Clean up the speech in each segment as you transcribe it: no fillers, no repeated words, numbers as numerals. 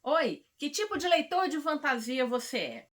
Oi, que tipo de leitor de fantasia você é?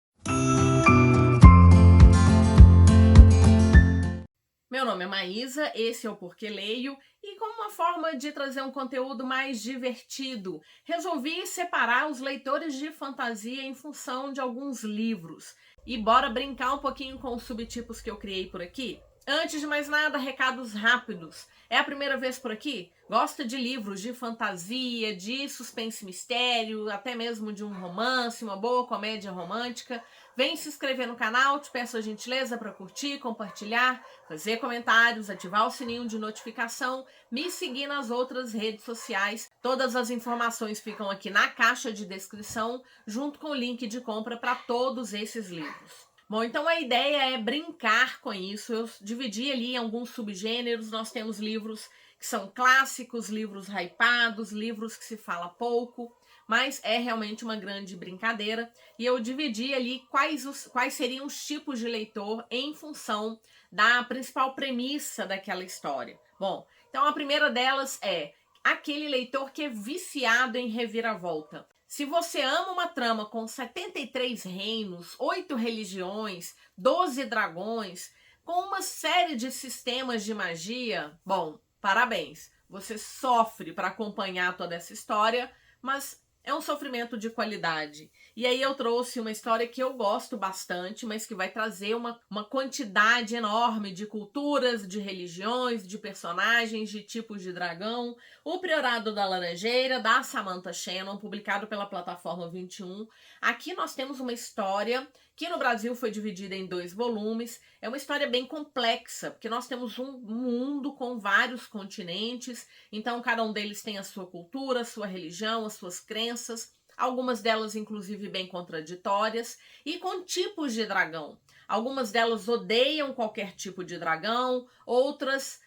Meu nome é Maísa, esse é o Porquê Leio, e como uma forma de trazer um conteúdo mais divertido, resolvi separar os leitores de fantasia em função de alguns livros. E bora brincar um pouquinho com os subtipos que eu criei por aqui? Antes de mais nada, recados rápidos. É a primeira vez por aqui? Gosta de livros de fantasia, de suspense e mistério, até mesmo de um romance, uma boa comédia romântica? Vem se inscrever no canal, te peço a gentileza para curtir, compartilhar, fazer comentários, ativar o sininho de notificação, me seguir nas outras redes sociais. Todas as informações ficam aqui na caixa de descrição, junto com o link de compra para todos esses livros. Bom, então a ideia é brincar com isso. Eu dividi ali em alguns subgêneros. Nós temos livros que são clássicos, livros hypados, livros que se fala pouco, mas é realmente uma grande brincadeira. E eu dividi ali quais seriam os tipos de leitor em função da principal premissa daquela história. Bom, então a primeira delas é aquele leitor que é viciado em reviravolta. Se você ama uma trama com 73 reinos, 8 religiões, 12 dragões, com uma série de sistemas de magia, bom, parabéns. Você sofre para acompanhar toda essa história, mas é um sofrimento de qualidade. E aí eu trouxe uma história que eu gosto bastante, mas que vai trazer uma quantidade enorme de culturas, de religiões, de personagens, de tipos de dragão. O Priorado da Laranjeira, da Samantha Shannon, publicado pela plataforma 21. Aqui nós temos uma história que no Brasil foi dividida em 2 volumes. É uma história bem complexa, porque nós temos um mundo com vários continentes, então cada um deles tem a sua cultura, a sua religião, as suas crenças, algumas delas inclusive bem contraditórias, e com tipos de dragão. Algumas delas odeiam qualquer tipo de dragão, outras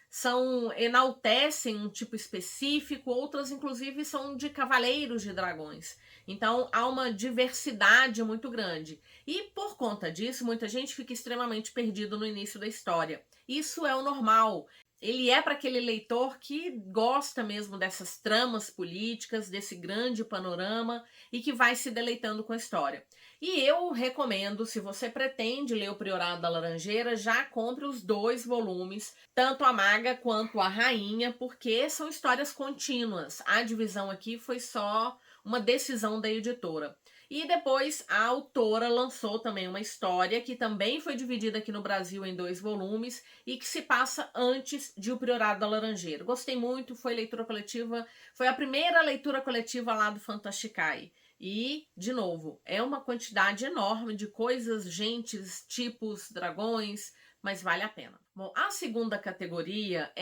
enaltecem um tipo específico, outras inclusive são de cavaleiros de dragões. Então há uma diversidade muito grande. E por conta disso, muita gente fica extremamente perdido no início da história. Isso é o normal. Ele é para aquele leitor que gosta mesmo dessas tramas políticas, desse grande panorama e que vai se deleitando com a história. E eu recomendo, se você pretende ler O Priorado da Laranjeira, já compre os 2 volumes, tanto a Maga quanto a Rainha, porque são histórias contínuas. A divisão aqui foi só uma decisão da editora. E depois a autora lançou também uma história que também foi dividida aqui no Brasil em 2 volumes e que se passa antes de O Priorado da Laranjeira. Gostei muito, foi leitura coletiva, foi a primeira leitura coletiva lá do Fantasticai. E, de novo, é uma quantidade enorme de coisas, gentes, tipos, dragões, mas vale a pena. Bom, a segunda categoria,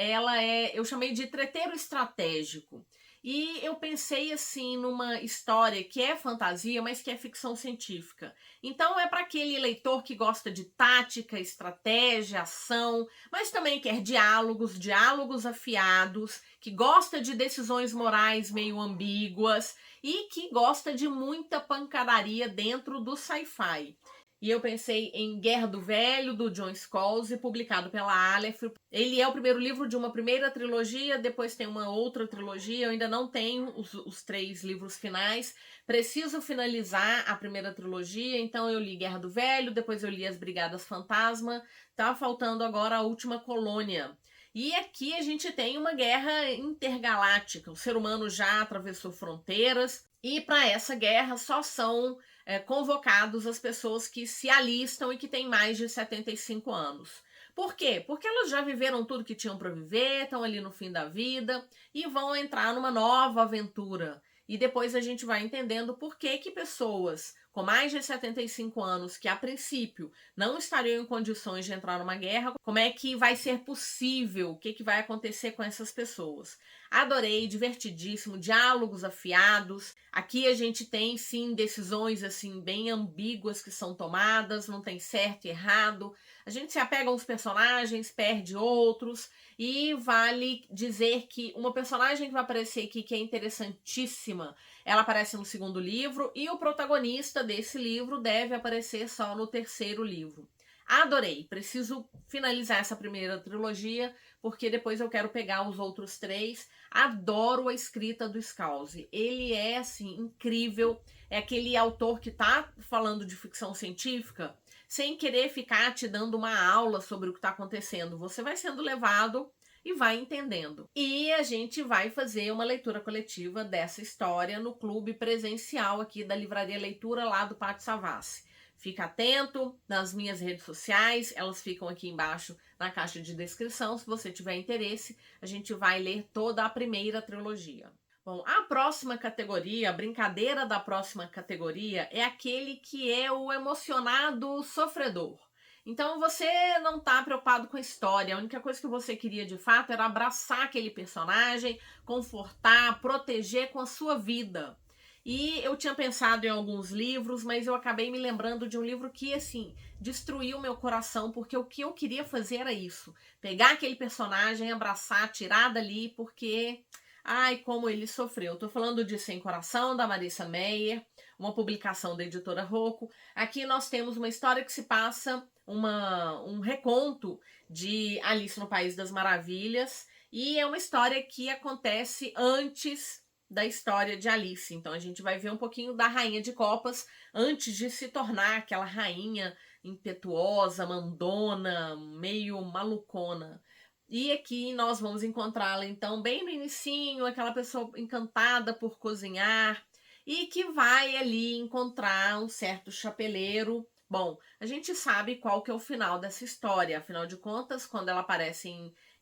eu chamei de treteiro estratégico. E eu pensei assim numa história que é fantasia, mas que é ficção científica. Então é para aquele leitor que gosta de tática, estratégia, ação, mas também quer diálogos afiados, que gosta de decisões morais meio ambíguas e que gosta de muita pancadaria dentro do sci-fi. E eu pensei em Guerra do Velho, do John Scalzi, publicado pela Aleph. Ele é o primeiro livro de uma primeira trilogia, depois tem uma outra trilogia. Eu ainda não tenho os 3 livros finais. Preciso finalizar a primeira trilogia, então eu li Guerra do Velho, depois eu li As Brigadas Fantasma. Tá faltando agora a Última Colônia. E aqui a gente tem uma guerra intergaláctica. O ser humano já atravessou fronteiras e para essa guerra só são convocados as pessoas que se alistam e que têm mais de 75 anos. Por quê? Porque elas já viveram tudo que tinham para viver, estão ali no fim da vida e vão entrar numa nova aventura. E depois a gente vai entendendo por que pessoas com mais de 75 anos, que a princípio não estariam em condições de entrar numa guerra, como é que vai ser possível, o que vai acontecer com essas pessoas. Adorei, divertidíssimo, diálogos afiados. Aqui a gente tem sim decisões assim bem ambíguas que são tomadas, não tem certo e errado. A gente se apega a uns personagens, perde outros, e vale dizer que uma personagem que vai aparecer aqui que é interessantíssima, ela aparece no 2º livro e o protagonista desse livro deve aparecer só no 3º livro. Adorei, preciso finalizar essa primeira trilogia, porque depois eu quero pegar os outros 3. Adoro a escrita do Scalzi, ele é assim incrível, é aquele autor que tá falando de ficção científica sem querer ficar te dando uma aula sobre o que está acontecendo. Você vai sendo levado e vai entendendo. E a gente vai fazer uma leitura coletiva dessa história no clube presencial aqui da Livraria Leitura lá do Pátio Savassi. Fica atento nas minhas redes sociais, elas ficam aqui embaixo na caixa de descrição. Se você tiver interesse, a gente vai ler toda a primeira trilogia. Bom, a próxima categoria, a brincadeira da próxima categoria é aquele que é o emocionado sofredor. Então você não está preocupado com a história, a única coisa que você queria de fato era abraçar aquele personagem, confortar, proteger com a sua vida. E eu tinha pensado em alguns livros, mas eu acabei me lembrando de um livro que, assim, destruiu meu coração, porque o que eu queria fazer era isso. Pegar aquele personagem, abraçar, tirar dali, porque... ai, como ele sofreu. Tô falando de Sem Coração, da Marissa Meyer, uma publicação da editora Rocco. Aqui nós temos uma história que se passa, um reconto de Alice no País das Maravilhas, e é uma história que acontece antes da história de Alice. Então a gente vai ver um pouquinho da Rainha de Copas antes de se tornar aquela rainha impetuosa, mandona, meio malucona. E aqui nós vamos encontrá-la, então, bem no inicinho, aquela pessoa encantada por cozinhar e que vai ali encontrar um certo chapeleiro. Bom, a gente sabe qual que é o final dessa história, afinal de contas, quando ela aparece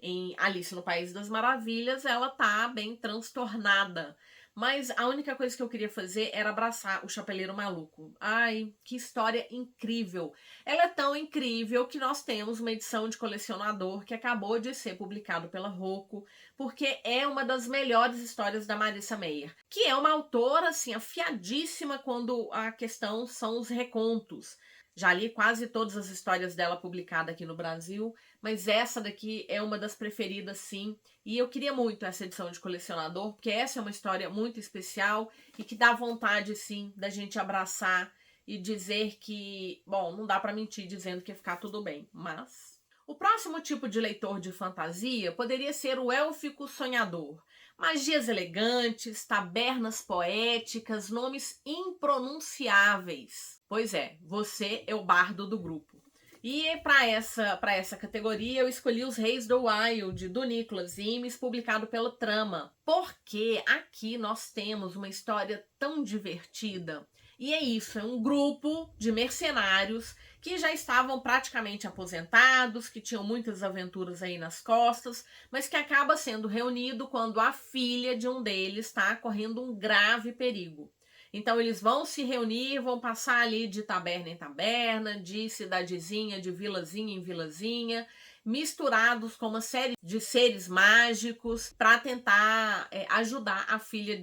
em Alice no País das Maravilhas, ela tá bem transtornada. Mas a única coisa que eu queria fazer era abraçar o Chapeleiro Maluco. Ai, que história incrível! Ela é tão incrível que nós temos uma edição de colecionador que acabou de ser publicado pela Rocco, porque é uma das melhores histórias da Marissa Meyer, que é uma autora assim afiadíssima quando a questão são os recontos. Já li quase todas as histórias dela publicadas aqui no Brasil, mas essa daqui é uma das preferidas, sim. E eu queria muito essa edição de colecionador, porque essa é uma história muito especial e que dá vontade, sim, da gente abraçar e dizer que, bom, não dá para mentir dizendo que ia ficar tudo bem, mas... O próximo tipo de leitor de fantasia poderia ser o élfico sonhador. Magias elegantes, tabernas poéticas, nomes impronunciáveis. Pois é, você é o bardo do grupo. E para essa categoria eu escolhi Os Reis do Wild, do Nicholas Eames, publicado pela Trama. Porque aqui nós temos uma história tão divertida. E é isso, é um grupo de mercenários que já estavam praticamente aposentados, que tinham muitas aventuras aí nas costas, mas que acaba sendo reunido quando a filha de um deles está correndo um grave perigo. Então eles vão se reunir, vão passar ali de taberna em taberna, de cidadezinha, de vilazinha em vilazinha, misturados com uma série de seres mágicos para tentar ajudar a filha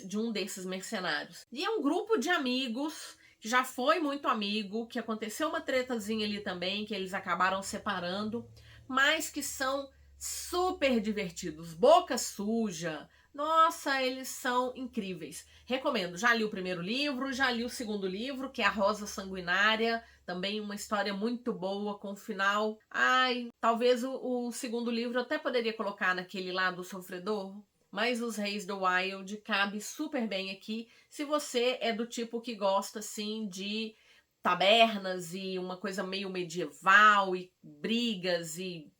de um desses mercenários. E é um grupo de amigos que já foi muito amigo, que aconteceu uma tretazinha ali também, que eles acabaram separando, mas que são super divertidos. Boca Suja, nossa, eles são incríveis. Recomendo, já li o primeiro livro, já li o segundo livro, que é A Rosa Sanguinária, também uma história muito boa, com final... ai, talvez o segundo livro eu até poderia colocar naquele lá do Sofredor, mas Os Reis do Wild cabe super bem aqui, se você é do tipo que gosta, assim, de tabernas e uma coisa meio medieval e brigas e...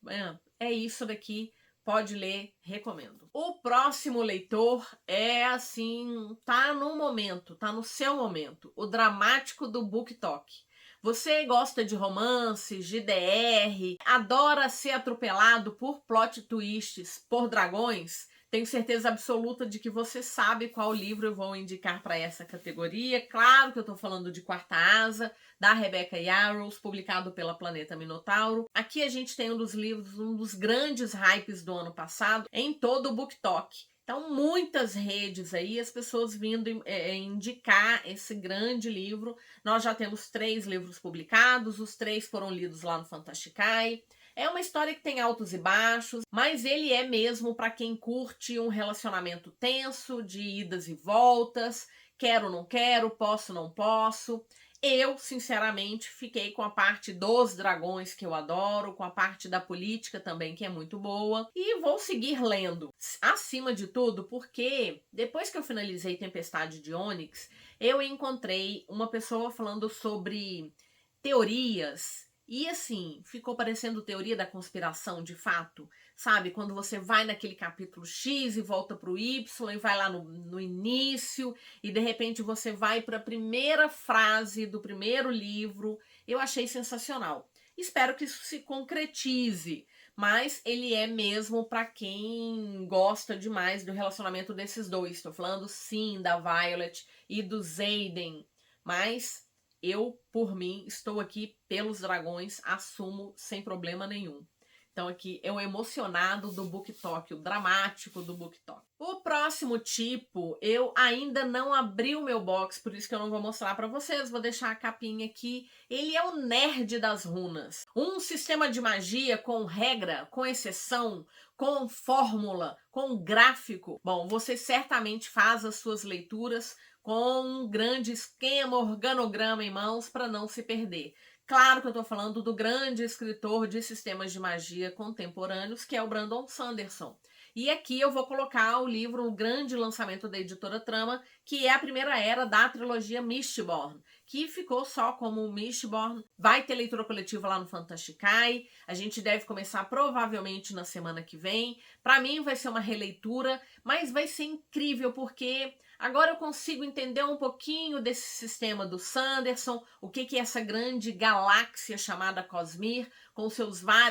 é isso daqui, pode ler, recomendo. O próximo leitor é assim, tá no momento, tá no seu momento, o dramático do BookTok. Você gosta de romances, de DR, adora ser atropelado por plot twists, por dragões? Tenho certeza absoluta de que você sabe qual livro eu vou indicar para essa categoria. Claro que eu estou falando de Quarta Asa, da Rebecca Yarros, publicado pela Planeta Minotauro. Aqui a gente tem um dos livros, um dos grandes hypes do ano passado, em todo o BookTok. Então, muitas redes aí, as pessoas vindo indicar esse grande livro. Nós já temos 3 livros publicados, os 3 foram lidos lá no Fantasticai. É uma história que tem altos e baixos, mas ele é mesmo para quem curte um relacionamento tenso, de idas e voltas, quero, não quero, posso, não posso. Eu, sinceramente, fiquei com a parte dos dragões, que eu adoro, com a parte da política também, que é muito boa, e vou seguir lendo. Acima de tudo, porque depois que eu finalizei Tempestade de Ônix, eu encontrei uma pessoa falando sobre teorias. E assim, ficou parecendo teoria da conspiração de fato, sabe? Quando você vai naquele capítulo X e volta pro Y e vai lá no início e de repente você vai para a primeira frase do primeiro livro. Eu achei sensacional. Espero que isso se concretize, mas ele é mesmo para quem gosta demais do relacionamento desses dois. Estou falando sim da Violet e do Xaden, mas eu, por mim, estou aqui pelos dragões, assumo sem problema nenhum. Então aqui é o emocionado do BookTok, o dramático do BookTok. O próximo tipo, eu ainda não abri o meu box, por isso que eu não vou mostrar para vocês, vou deixar a capinha aqui. Ele é o nerd das runas. Um sistema de magia com regra, com exceção, com fórmula, com gráfico. Bom, você certamente faz as suas leituras com um grande esquema, organograma em mãos para não se perder. Claro que eu estou falando do grande escritor de sistemas de magia contemporâneos, que é o Brandon Sanderson. E aqui eu vou colocar o livro, o grande lançamento da editora Trama, que é a primeira era da trilogia Mistborn, que ficou só como Mistborn. Vai ter leitura coletiva lá no Fantasticai. A gente deve começar provavelmente na semana que vem. Para mim vai ser uma releitura, mas vai ser incrível porque agora eu consigo entender um pouquinho desse sistema do Sanderson, o que é essa grande galáxia chamada Cosmere, com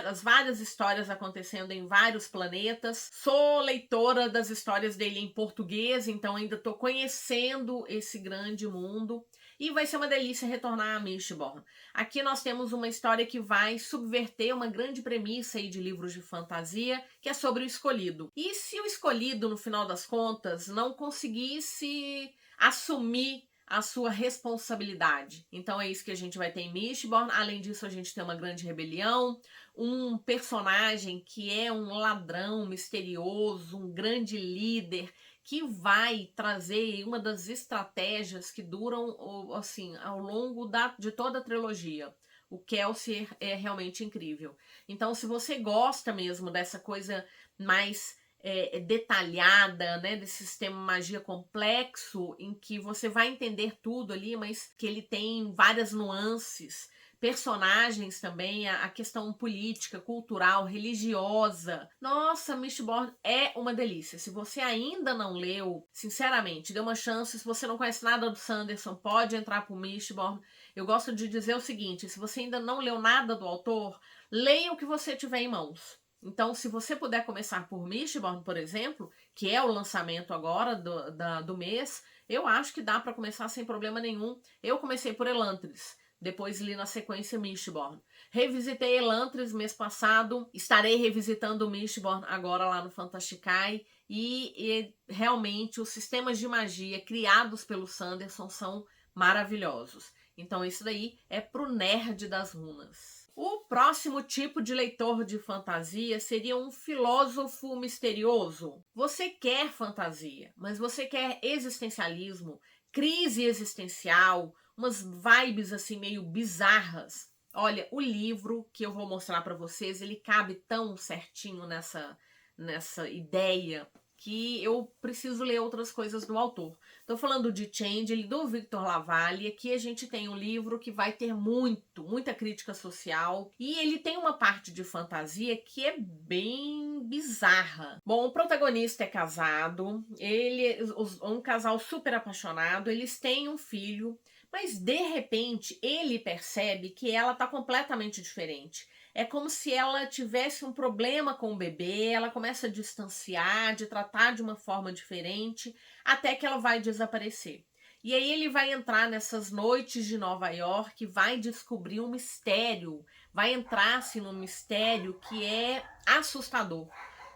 as várias histórias acontecendo em vários planetas. Sou leitora das histórias dele em português, então ainda estou conhecendo esse grande mundo. E vai ser uma delícia retornar a Mistborn. Aqui nós temos uma história que vai subverter uma grande premissa aí de livros de fantasia, que é sobre o escolhido. E se o escolhido, no final das contas, não conseguisse assumir a sua responsabilidade? Então é isso que a gente vai ter em Mistborn. Além disso, a gente tem uma grande rebelião, um personagem que é um ladrão misterioso, um grande líder, que vai trazer uma das estratégias que duram assim ao longo de toda a trilogia. O Kelsier é realmente incrível. Então, se você gosta mesmo dessa coisa mais detalhada, né, desse sistema magia complexo, em que você vai entender tudo ali, mas que ele tem várias nuances, personagens também, a questão política, cultural, religiosa. Nossa, Mistborn é uma delícia. Se você ainda não leu, sinceramente, dê uma chance. Se você não conhece nada do Sanderson, pode entrar pro Mistborn. Eu gosto de dizer o seguinte, se você ainda não leu nada do autor, leia o que você tiver em mãos. Então, se você puder começar por Mistborn, por exemplo, que é o lançamento agora do mês, eu acho que dá para começar sem problema nenhum. Eu comecei por Elantris, depois li na sequência Mistborn. Revisitei Elantris mês passado, estarei revisitando Mistborn agora lá no Fantasticai, e realmente os sistemas de magia criados pelo Sanderson são maravilhosos. Então isso daí é pro nerd das runas. O próximo tipo de leitor de fantasia seria um filósofo misterioso. Você quer fantasia, mas você quer existencialismo, crise existencial, umas vibes assim meio bizarras. Olha, o livro que eu vou mostrar para vocês, ele cabe tão certinho nessa ideia que eu preciso ler outras coisas do autor. Estou falando de Changeling, do Victor Lavalle. Aqui a gente tem um livro que vai ter muita crítica social. E ele tem uma parte de fantasia que é bem bizarra. Bom, o protagonista é casado, um casal super apaixonado, eles têm um filho, mas de repente ele percebe que ela está completamente diferente. É como se ela tivesse um problema com o bebê, ela começa a distanciar, de tratar de uma forma diferente, até que ela vai desaparecer. E aí ele vai entrar nessas noites de Nova York, vai descobrir um mistério, vai entrar-se num mistério que é assustador.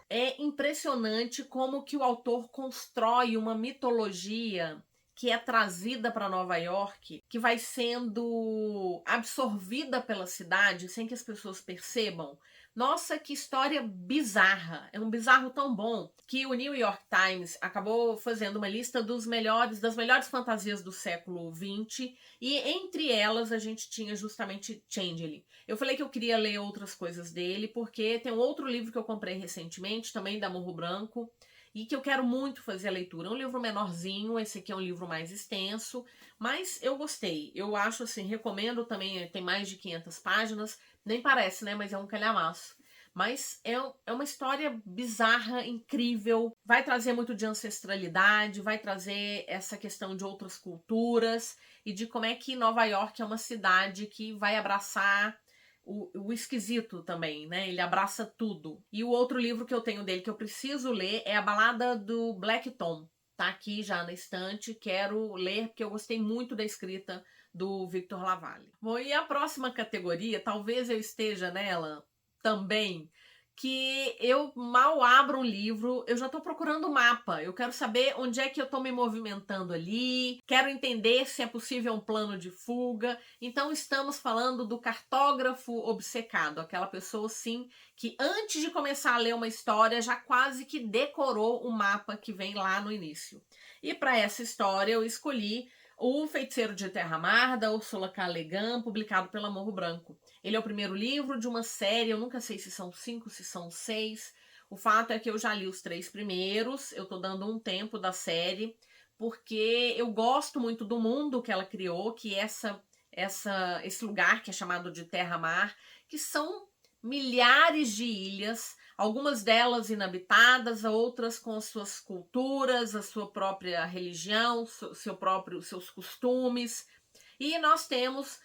É impressionante como que o autor constrói uma mitologia que é trazida para Nova York, que vai sendo absorvida pela cidade sem que as pessoas percebam. Nossa, que história bizarra! É um bizarro tão bom que o New York Times acabou fazendo uma lista das melhores fantasias do século XX, e entre elas a gente tinha justamente Changeling. Eu falei que eu queria ler outras coisas dele, porque tem um outro livro que eu comprei recentemente, também da Morro Branco, e que eu quero muito fazer a leitura. É um livro menorzinho, esse aqui é um livro mais extenso, mas eu gostei. Eu acho assim, recomendo também, tem mais de 500 páginas, nem parece, né, mas é um calhamaço. Mas é uma história bizarra, incrível, vai trazer muito de ancestralidade, vai trazer essa questão de outras culturas e de como é que Nova York é uma cidade que vai abraçar o esquisito também, né? Ele abraça tudo. E o outro livro que eu tenho dele que eu preciso ler é A Balada do Black Tom. Tá aqui já na estante, quero ler porque eu gostei muito da escrita do Victor Lavalle. Bom, e a próxima categoria, talvez eu esteja nela também, que eu mal abro um livro, eu já tô procurando o mapa. Eu quero saber onde é que eu tô me movimentando ali, quero entender se é possível um plano de fuga. Então estamos falando do cartógrafo obcecado, aquela pessoa sim que antes de começar a ler uma história já quase que decorou o mapa que vem lá no início. E para essa história eu escolhi O Feiticeiro de Terra-Mar, da Ursula K. Le Guin, publicado pela Morro Branco. Ele é o primeiro livro de uma série, eu nunca sei se são 5, se são 6. O fato é que eu já li os 3 primeiros, eu tô dando um tempo da série, porque eu gosto muito do mundo que ela criou, que é esse lugar que é chamado de Terra-Mar, que são milhares de ilhas, algumas delas inabitadas, outras com as suas culturas, a sua própria religião, seus costumes. E nós temos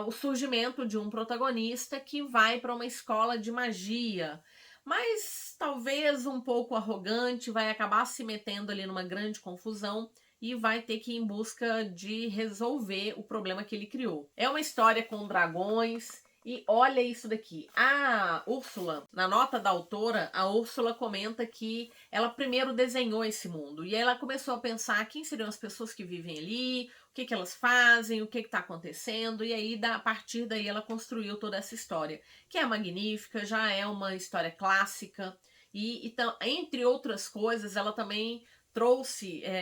o surgimento de um protagonista que vai para uma escola de magia, mas talvez um pouco arrogante, vai acabar se metendo ali numa grande confusão e vai ter que ir em busca de resolver o problema que ele criou. É uma história com dragões. E olha isso daqui. A Úrsula, na nota da autora, a Úrsula comenta que ela primeiro desenhou esse mundo. E aí ela começou a pensar quem seriam as pessoas que vivem ali, o que elas fazem, o que está acontecendo. E aí, a partir daí, ela construiu toda essa história, que é magnífica, já é uma história clássica. E então, entre outras coisas, ela também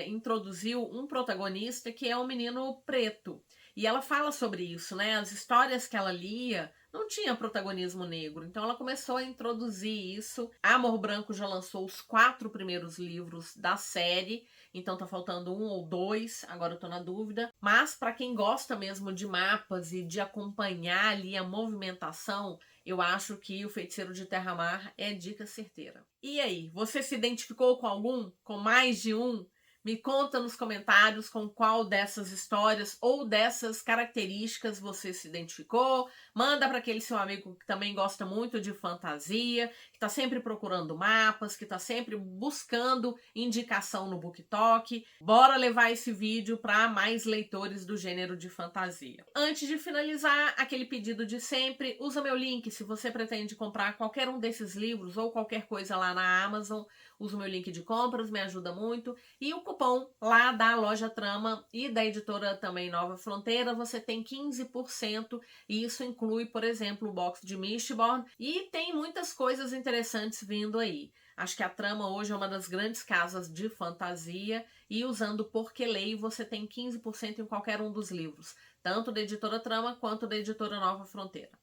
introduziu um protagonista que é um menino preto. E ela fala sobre isso, né? As histórias que ela lia não tinha protagonismo negro, então ela começou a introduzir isso. A Morro Branco já lançou os 4 primeiros livros da série, então tá faltando 1 ou 2, agora eu tô na dúvida. Mas para quem gosta mesmo de mapas e de acompanhar ali a movimentação, eu acho que O Feiticeiro de Terra-Mar é dica certeira. E aí, você se identificou com algum? Com mais de um? Me conta nos comentários com qual dessas histórias ou dessas características você se identificou. Manda para aquele seu amigo que também gosta muito de fantasia, que está sempre procurando mapas, que está sempre buscando indicação no BookTok. Bora levar esse vídeo para mais leitores do gênero de fantasia. Antes de finalizar, aquele pedido de sempre, usa meu link se você pretende comprar qualquer um desses livros ou qualquer coisa lá na Amazon. Usa o meu link de compras, me ajuda muito. E o cupom lá da Loja Trama e da editora também Nova Fronteira, você tem 15%, e isso inclui, por exemplo, o box de Mistborn, e tem muitas coisas interessantes vindo aí. Acho que a Trama hoje é uma das grandes casas de fantasia, e usando o Porque Leio você tem 15% em qualquer um dos livros, tanto da editora Trama quanto da editora Nova Fronteira.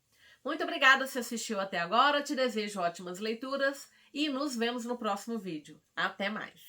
Muito obrigada se assistiu até agora, te desejo ótimas leituras e nos vemos no próximo vídeo. Até mais!